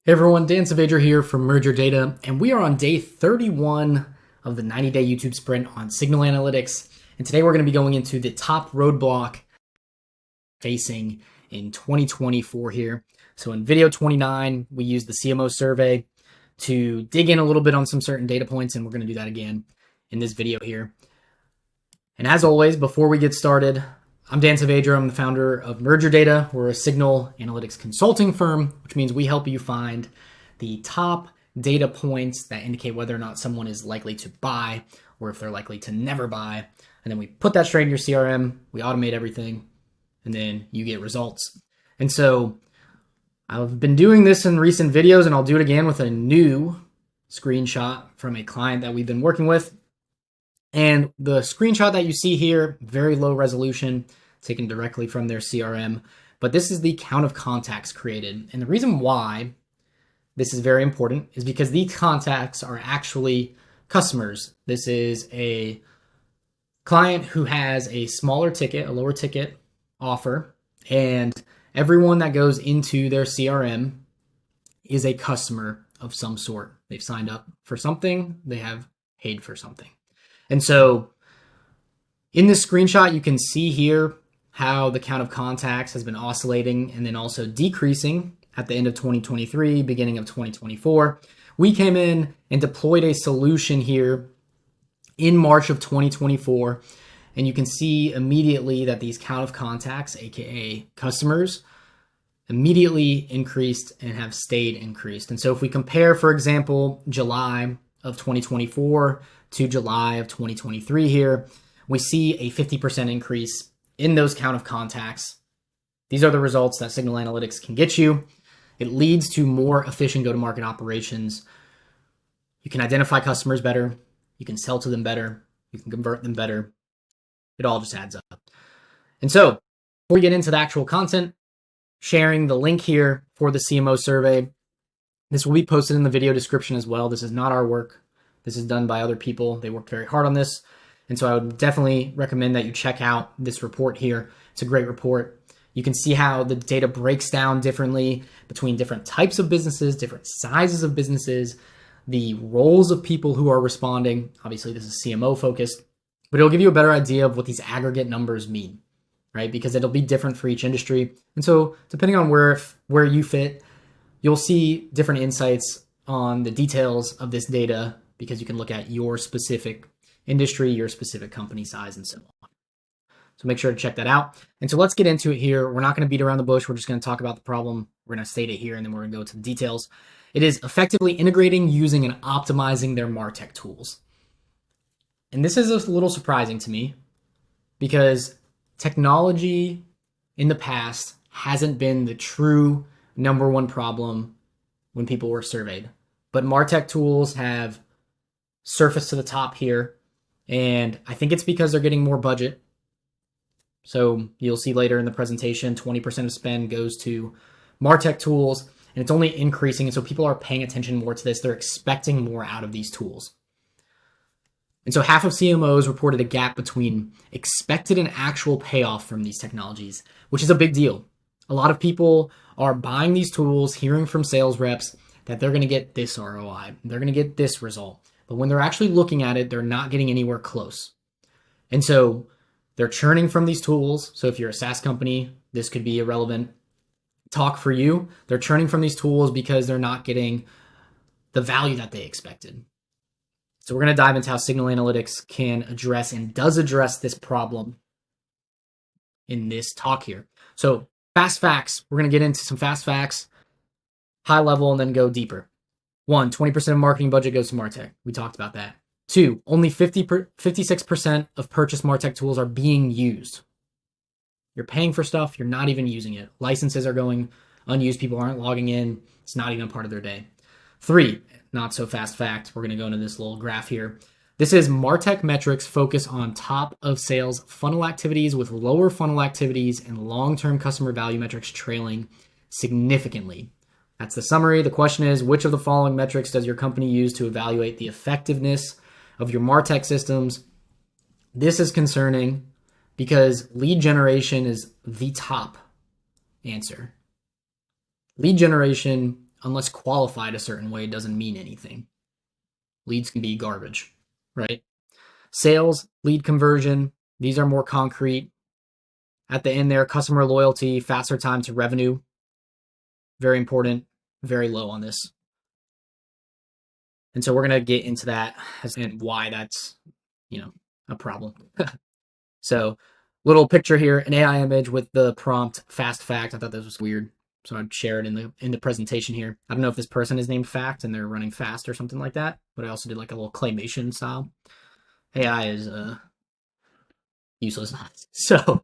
Hey everyone, Dan Saavedra here from MergeYourData, and we are on day 31 of the 90-day YouTube sprint on signal analytics. And today we're going to be going into the top roadblock facing in 2024 here. So in video 29, we used the CMO survey to dig in a little bit on some certain data points, and we're going to do that again in this video here. And as always, before we get started, I'm Dan Saavedra. I'm the founder of MergeYourData. We're a signal analytics consulting firm, which means we help you find the top data points that indicate whether or not someone is likely to buy or if they're likely to never buy. And then we put that straight in your CRM, we automate everything, and then you get results. And so I've been doing this in recent videos, and I'll do it again with a new screenshot from a client that we've been working with. And the screenshot that you see here, very low resolution, taken directly from their CRM, but this is the count of contacts created. And the reason why this is very important is because these contacts are actually customers. This is a client who has a smaller ticket, a lower ticket offer, and everyone that goes into their CRM is a customer of some sort. They've signed up for something, they have paid for something. And so in this screenshot, you can see here how the count of contacts has been oscillating and then also decreasing at the end of 2023, beginning of 2024. We came in and deployed a solution here in March of 2024. And you can see immediately that these count of contacts, AKA customers, immediately increased and have stayed increased. And so if we compare, for example, July of 2024 to July of 2023 here, we see a 50% increase in those count of contacts. These are the results that Signal Analytics can get you. It leads to more efficient go-to-market operations. You can identify customers better. You can sell to them better. You can convert them better. It all just adds up. And so before we get into the actual content, sharing the link here for the CMO survey. This will be posted in the video description as well. This is not our work. This is done by other people. They worked very hard on this. And so I would definitely recommend that you check out this report here. It's a great report. You can see how the data breaks down differently between different types of businesses, different sizes of businesses, the roles of people who are responding. Obviously, this is CMO focused, but it'll give you a better idea of what these aggregate numbers mean, right? Because it'll be different for each industry. And so depending on where you fit, you'll see different insights on the details of this data because you can look at your specific industry, your specific company size, and so on. So make sure to check that out. And so let's get into it here. We're not going to beat around the bush. We're just going to talk about the problem. We're going to state it here, and then we're going to go to the details. It is effectively integrating, using, and optimizing their MarTech tools. And this is a little surprising to me because technology in the past hasn't been the true number one problem when people were surveyed. But MarTech tools have surfaced to the top here. And I think it's because they're getting more budget. So you'll see later in the presentation, 20% of spend goes to MarTech tools, and it's only increasing. And so people are paying attention more to this. They're expecting more out of these tools. And so half of CMOs reported a gap between expected and actual payoff from these technologies, which is a big deal. A lot of people are buying these tools, hearing from sales reps that they're going to get this ROI, they're going to get this result. But when they're actually looking at it, they're not getting anywhere close. And so they're churning from these tools. So if you're a SaaS company, this could be a relevant talk for you. They're churning from these tools because they're not getting the value that they expected. So we're going to dive into how Signal Analytics can address and does address this problem in this talk here. So fast facts, we're going to get into some fast facts, high level, and then go deeper. 1, 20% of marketing budget goes to MarTech. We talked about that. 2, only 56% of purchased MarTech tools are being used. You're paying for stuff, you're not even using it. Licenses are going unused, people aren't logging in, it's not even a part of their day. 3, not so fast fact, we're gonna go into this little graph here. This is MarTech metrics focus on top of sales funnel activities with lower funnel activities and long-term customer value metrics trailing significantly. That's the summary. The question is, which of the following metrics does your company use to evaluate the effectiveness of your MarTech systems? This is concerning because lead generation is the top answer. Lead generation unless qualified a certain way, doesn't mean anything. Leads can be garbage, right? Sales, lead conversion, these are more concrete. At the end there, customer loyalty, faster time to revenue, very important, very low on this. And so we're going to get into that and why that's, a problem. So little picture here, an AI image with the prompt fast fact. I thought this was weird, so I'd share it in the presentation here. I don't know if this person is named Fact and they're running fast or something like that, but I also did like a little claymation style. AI is useless. So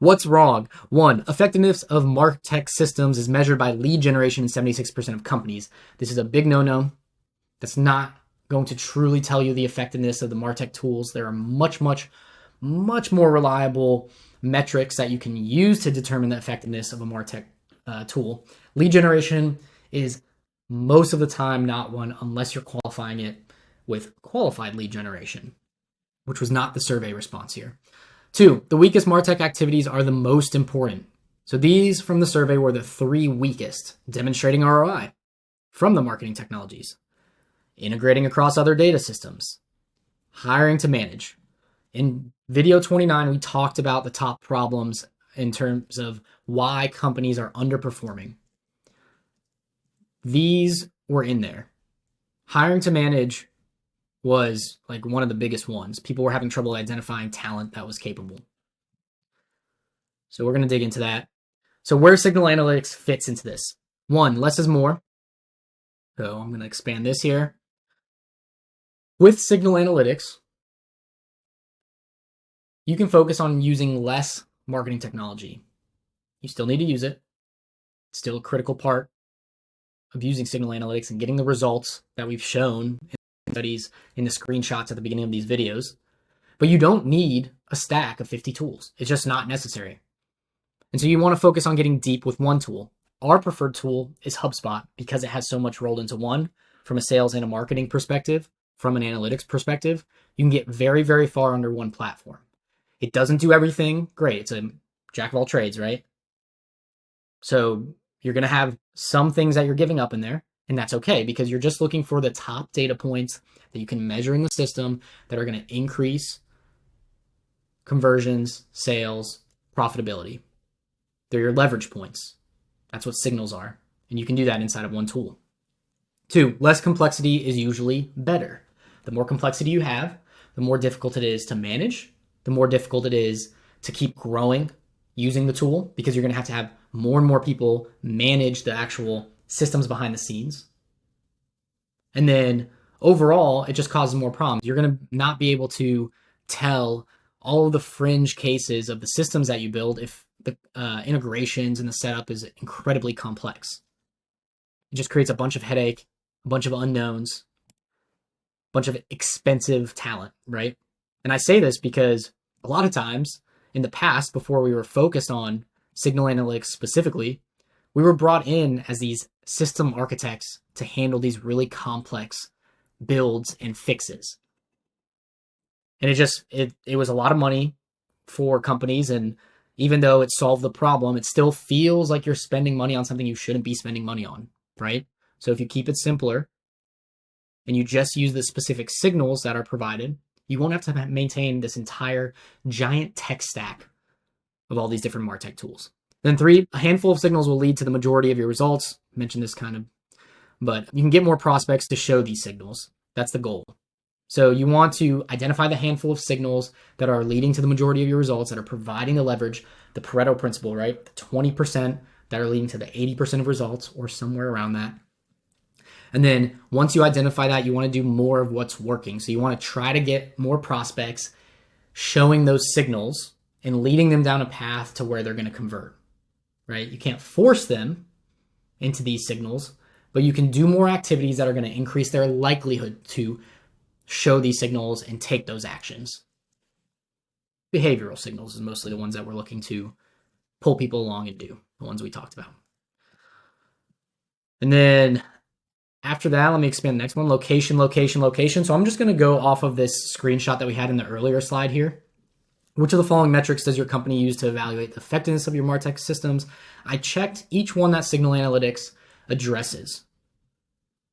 what's wrong? 1, effectiveness of MarTech systems is measured by lead generation in 76% of companies. This is a big no-no. That's not going to truly tell you the effectiveness of the MarTech tools. There are much more reliable metrics that you can use to determine the effectiveness of a MarTech tool. Lead generation is most of the time not one unless you're qualifying it with qualified lead generation, which was not the survey response here. 2, the weakest MarTech activities are the most important. So these from the survey were the 3 weakest, demonstrating ROI from the marketing technologies. Integrating across other data systems, hiring to manage. In video 29, we talked about the top problems in terms of why companies are underperforming. These were in there. Hiring to manage was like one of the biggest ones. People were having trouble identifying talent that was capable. So we're going to dig into that. So where Signal Analytics fits into this. 1, less is more. So I'm going to expand this here. With Signal Analytics, you can focus on using less marketing technology. You still need to use it. It's still a critical part of using Signal Analytics and getting the results that we've shown in studies in the screenshots at the beginning of these videos. But you don't need a stack of 50 tools. It's just not necessary. And so you want to focus on getting deep with one tool. Our preferred tool is HubSpot because it has so much rolled into one from a sales and a marketing perspective. From an analytics perspective, you can get very, very far under one platform. It doesn't do everything. Great. It's a jack of all trades, right? So you're going to have some things that you're giving up in there, and that's okay because you're just looking for the top data points that you can measure in the system that are going to increase conversions, sales, profitability. They're your leverage points. That's what signals are. And you can do that inside of one tool. 2, less complexity is usually better. The more complexity you have, the more difficult it is to manage, the more difficult it is to keep growing using the tool because you're going to have more and more people manage the actual systems behind the scenes. And then overall, it just causes more problems. You're going to not be able to tell all of the fringe cases of the systems that you build if the integrations and the setup is incredibly complex. It just creates a bunch of headache, a bunch of unknowns, a bunch of expensive talent, right? And I say this because a lot of times in the past, before we were focused on Signal Analytics specifically, we were brought in as these system architects to handle these really complex builds and fixes. And it was a lot of money for companies. And even though it solved the problem, it still feels like you're spending money on something you shouldn't be spending money on, right? So if you keep it simpler and you just use the specific signals that are provided, you won't have to maintain this entire giant tech stack of all these different MarTech tools. Then 3, a handful of signals will lead to the majority of your results. I mentioned this but you can get more prospects to show these signals. That's the goal. So you want to identify the handful of signals that are leading to the majority of your results, that are providing the leverage, the Pareto principle, right? The 20% that are leading to the 80% of results or somewhere around that. And then once you identify that, you want to do more of what's working. So you want to try to get more prospects showing those signals and leading them down a path to where they're going to convert, right? You can't force them into these signals, but you can do more activities that are going to increase their likelihood to show these signals and take those actions. Behavioral signals is mostly the ones that we're looking to pull people along and do, the ones we talked about. And then after that, let me expand the next one, location. So I'm just going to go off of this screenshot that we had in the earlier slide here. Which of the following metrics does your company use to evaluate the effectiveness of your MarTech systems? I checked each one that Signal Analytics addresses.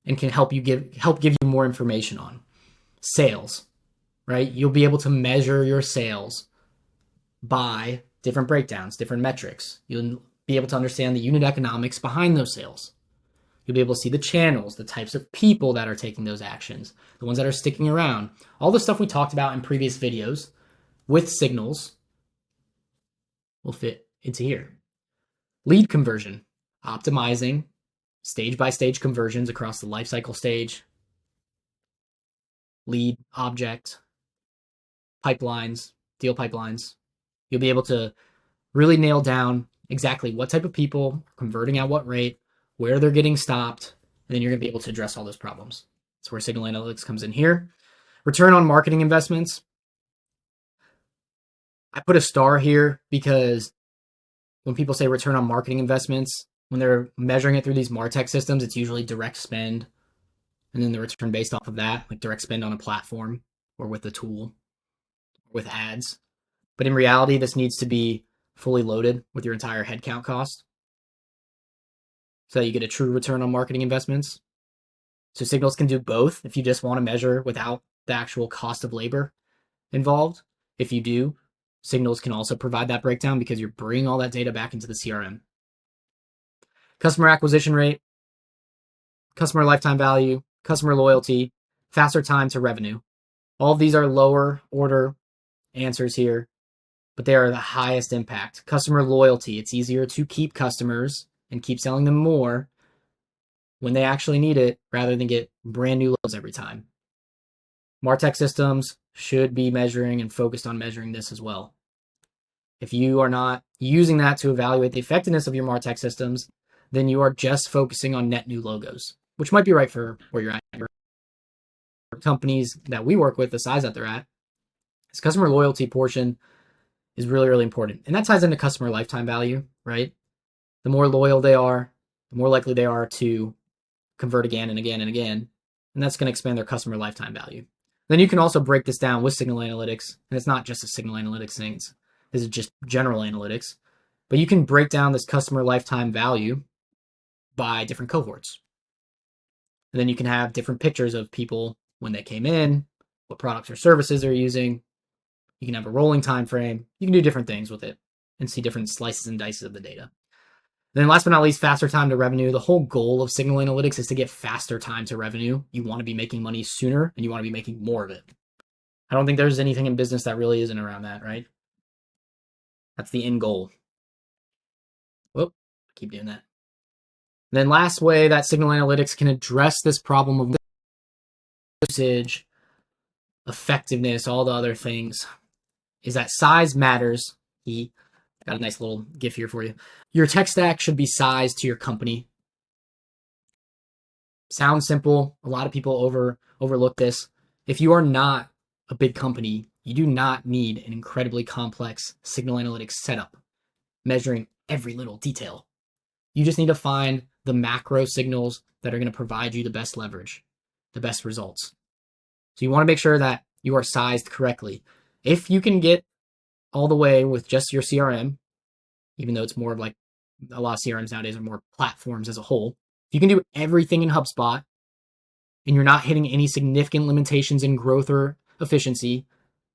and can help give you more information on. Sales, right? You'll be able to measure your sales by different breakdowns, different metrics. You'll be able to understand the unit economics behind those sales. You'll be able to see the channels, the types of people that are taking those actions, the ones that are sticking around. All the stuff we talked about in previous videos with signals will fit into here. Lead conversion, optimizing stage-by-stage conversions across the lifecycle stage, lead, object, pipelines, deal pipelines. You'll be able to really nail down exactly what type of people are converting at what rate, where they're getting stopped, and then you're going to be able to address all those problems. That's where signal analytics comes in here. Return on marketing investments. I put a star here because when people say return on marketing investments, when they're measuring it through these MarTech systems, it's usually direct spend, and then the return based off of that, like direct spend on a platform or with a tool, with ads. But in reality, this needs to be fully loaded with your entire headcount cost so that you get a true return on marketing investments. So signals can do both if you just want to measure without the actual cost of labor involved. If you do, signals can also provide that breakdown because you're bringing all that data back into the CRM. Customer acquisition rate, customer lifetime value, customer loyalty, faster time to revenue. All of these are lower order answers here, but they are the highest impact. Customer loyalty, it's easier to keep customers and keep selling them more when they actually need it rather than get brand new loads every time. MarTech systems should be measuring and focused on measuring this as well. If you are not using that to evaluate the effectiveness of your MarTech systems, then you are just focusing on net new logos, which might be right for where you're at. Companies that we work with, the size that they're at, this customer loyalty portion is really, really important. And that ties into customer lifetime value, right? The more loyal they are, the more likely they are to convert again and again and again. And that's going to expand their customer lifetime value. Then you can also break this down with signal analytics. And it's not just a signal analytics thing. This is just general analytics. But you can break down this customer lifetime value by different cohorts. And then you can have different pictures of people when they came in, what products or services they're using. You can have a rolling time frame. You can do different things with it and see different slices and dices of the data. Then last but not least, faster time to revenue. The whole goal of signal analytics is to get faster time to revenue. You want to be making money sooner and you want to be making more of it. I don't think there's anything in business that really isn't around that, right? That's the end goal. Whoop, keep doing that. And then last way that signal analytics can address this problem of usage, effectiveness, all the other things, is that size matters. Got a nice little GIF here for you. Your tech stack should be sized to your company. Sounds simple. A lot of people overlook this. If you are not a big company, you do not need an incredibly complex signal analytics setup measuring every little detail. You just need to find the macro signals that are going to provide you the best leverage, the best results. So you want to make sure that you are sized correctly. If you can get all the way with just your CRM, even though it's more of like a lot of CRMs nowadays are more platforms as a whole, if you can do everything in HubSpot and you're not hitting any significant limitations in growth or efficiency,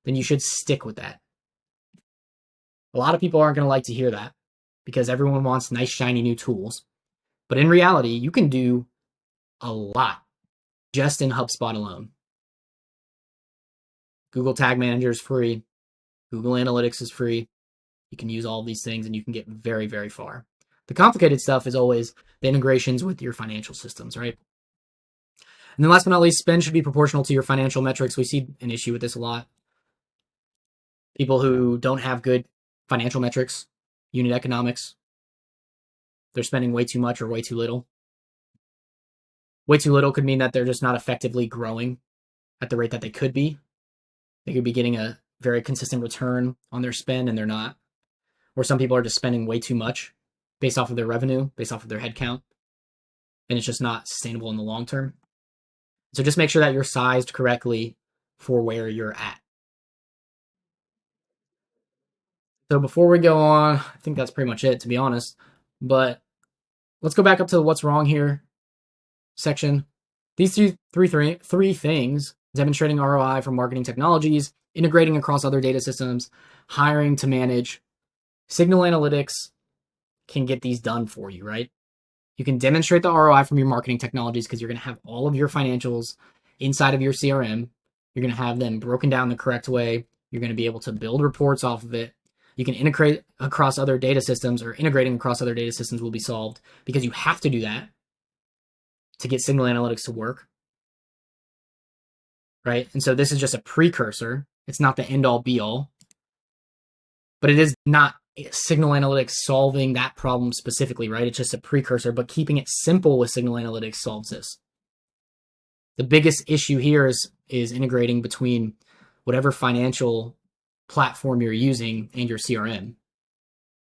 then you should stick with that. A lot of people aren't going to like to hear that because everyone wants nice, shiny new tools. But in reality, you can do a lot just in HubSpot alone. Google Tag Manager is free. Google Analytics is free. You can use all of these things and you can get very, very far. The complicated stuff is always the integrations with your financial systems, right? And then last but not least, spend should be proportional to your financial metrics. We see an issue with this a lot. People who don't have good financial metrics, unit economics, they're spending way too much or way too little. Way too little could mean that they're just not effectively growing at the rate that they could be. They could be getting a very consistent return on their spend and they're not. Or some people are just spending way too much based off of their revenue, based off of their headcount, and it's just not sustainable in the long term. So just make sure that you're sized correctly for where you're at. So before we go on, I think that's pretty much it, to be honest. But let's go back up to what's wrong here section. These three things, demonstrating ROI from marketing technologies, integrating across other data systems, hiring to manage, Signal Analytics can get these done for you, right? You can demonstrate the ROI from your marketing technologies because you're going to have all of your financials inside of your CRM. You're going to have them broken down the correct way. You're going to be able to build reports off of it. You can integrate across other data systems, or integrating across other data systems will be solved because you have to do that to get Signal Analytics to work, right? And so this is just a precursor. It's not the end all be all, but it is not Signal Analytics solving that problem specifically, right? It's just a precursor, but keeping it simple with Signal Analytics solves this. The biggest issue here is integrating between whatever financial platform you're using and your CRM,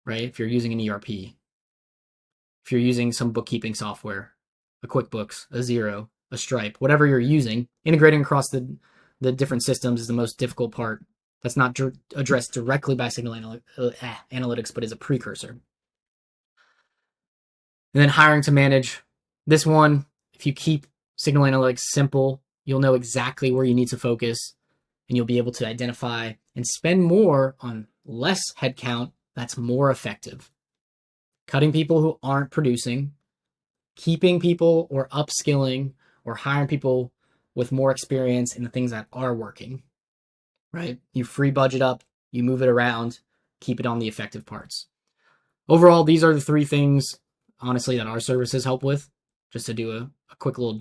right? If you're using an ERP, if you're using some bookkeeping software, a QuickBooks, a Xero, a Stripe, whatever you're using, integrating across the different systems is the most difficult part. That's not addressed directly by Signal Analytics, but is a precursor. And then hiring to manage. This one, if you keep Signal Analytics simple, you'll know exactly where you need to focus, and you'll be able to identify and spend more on less headcount that's more effective. Cutting people who aren't producing, keeping people or upskilling or hiring people with more experience in the things that are working, right? You free budget up, you move it around, keep it on the effective parts. Overall, these are the three things, honestly, that our services help with. Just to do a quick little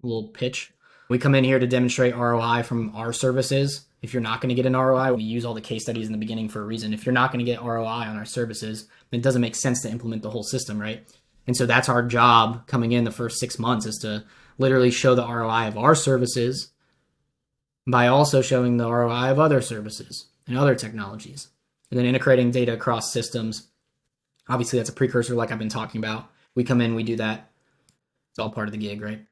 little pitch. We come in here to demonstrate ROI from our services. If you're not going to get an ROI, we use all the case studies in the beginning for a reason. If you're not going to get ROI on our services, then it doesn't make sense to implement the whole system, right? And so that's our job coming in the first 6 months, is to literally show the ROI of our services by also showing the ROI of other services and other technologies. And then integrating data across systems. Obviously, that's a precursor like I've been talking about. We come in, we do that. It's all part of the gig, right?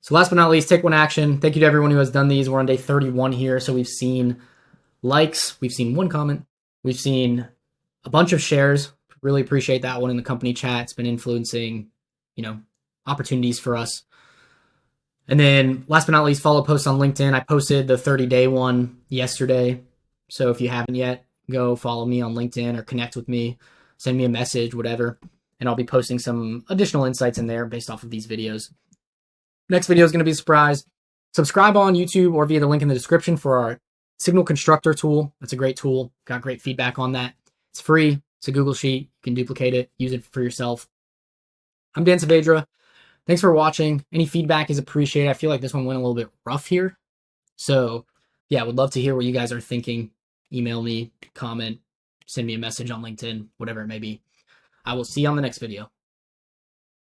So last but not least, take one action. Thank you to everyone who has done these. We're on day 31 here. So we've seen likes. We've seen one comment. We've seen a bunch of shares. Really appreciate that one in the company chat. It's been influencing, opportunities for us. And then last but not least, follow posts on LinkedIn. I posted the 30-day one yesterday. So if you haven't yet, go follow me on LinkedIn or connect with me. Send me a message, whatever. And I'll be posting some additional insights in there based off of these videos. Next video is going to be a surprise. Subscribe on YouTube or via the link in the description for our Signal Constructor tool. That's a great tool. Got great feedback on that. It's free. It's a Google Sheet. You can duplicate it, use it for yourself. I'm Dan Saavedra. Thanks for watching. Any feedback is appreciated. I feel like this one went a little bit rough here. So yeah, would love to hear what you guys are thinking. Email me, comment, send me a message on LinkedIn, whatever it may be. I will see you on the next video.